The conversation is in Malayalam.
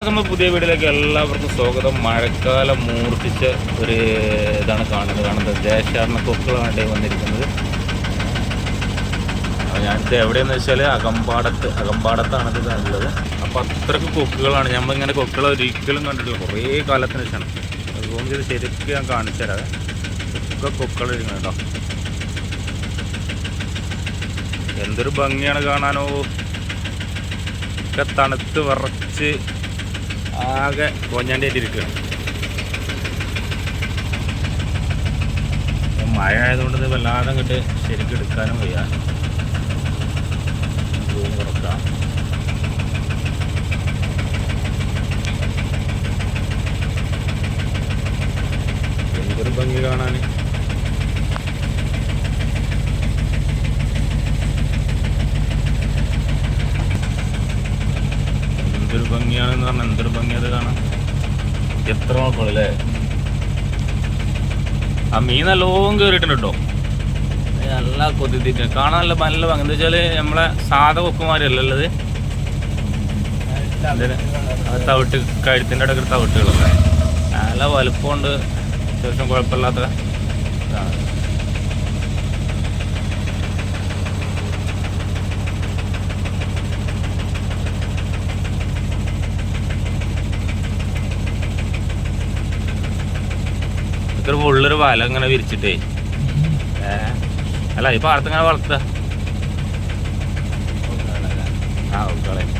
നമ്മൾ പുതിയ വീട്ടിലേക്ക് എല്ലാവർക്കും സ്വാഗതം. മഴക്കാലം മൂർത്തിച്ച ഒരു ഇതാണ് കാണുന്നത് ദേശാടന കൊക്കുകളാണ് വന്നിരിക്കുന്നത്. ഞാനിത് എവിടെയെന്ന് വെച്ചാൽ അകമ്പാടത്താണ് ഇത് നല്ലത്. അപ്പോൾ അത്രയ്ക്ക് കൊക്കുകളാണ്. നമ്മളിങ്ങനെ കൊക്കുകൾ ഒരിക്കലും കണ്ടിട്ടില്ല, കുറേ കാലത്തിന് ശേഷമാണ്. അതുകൊണ്ട് ഇത് ശരിക്കും ഞാൻ കാണിച്ചു തരാം. ഒക്കെ കൊക്കുകൾ ഇരിക്കുന്നുണ്ടോ, എന്തൊരു ഭംഗിയാണ് കാണാനോ. ഒക്കെ തണുത്ത് വിറച്ച് ആകെ കൊഞ്ഞാണ്ടിരിക്കുകയാണ്. മഴ ആയതുകൊണ്ട് ഇത് വല്ലാതെ അങ്ങോട്ട് ശരിക്കും എടുക്കാനും വയ്യ. തുറക്കാം. എന്തൊരു ഭംഗി കാണാൻ. എന്തൊരു ഭംഗിയാണെന്ന് പറഞ്ഞാൽ എന്തൊരു ഭംഗി അത് കാണാൻ. എത്ര നോക്കണല്ലേ. ആ മീൻ നല്ലോണം കയറിയിട്ടുണ്ട് കേട്ടോ. നല്ല കൊതിത്തിട്ട് കാണാൻ നല്ല നല്ല ഭംഗി. എന്താ വെച്ചാൽ നമ്മളെ സാധാ കൊക്കുമാരല്ലത്, തവിട്ട് കഴുത്തിൻ്റെ ഇടയ്ക്ക് തവിട്ടുകളൊക്കെ നല്ല വലുപ്പമുണ്ട്. അത്യാവശ്യം കുഴപ്പമില്ലാത്ത ഇതാണ്. ഇത്ര ഉള്ളൊരു വല ഇങ്ങനെ വിരിച്ചിട്ടേ അല്ല ഈ പാടത്ത് ഇങ്ങനെ വളർത്തുക. ആ ഓക്കെ.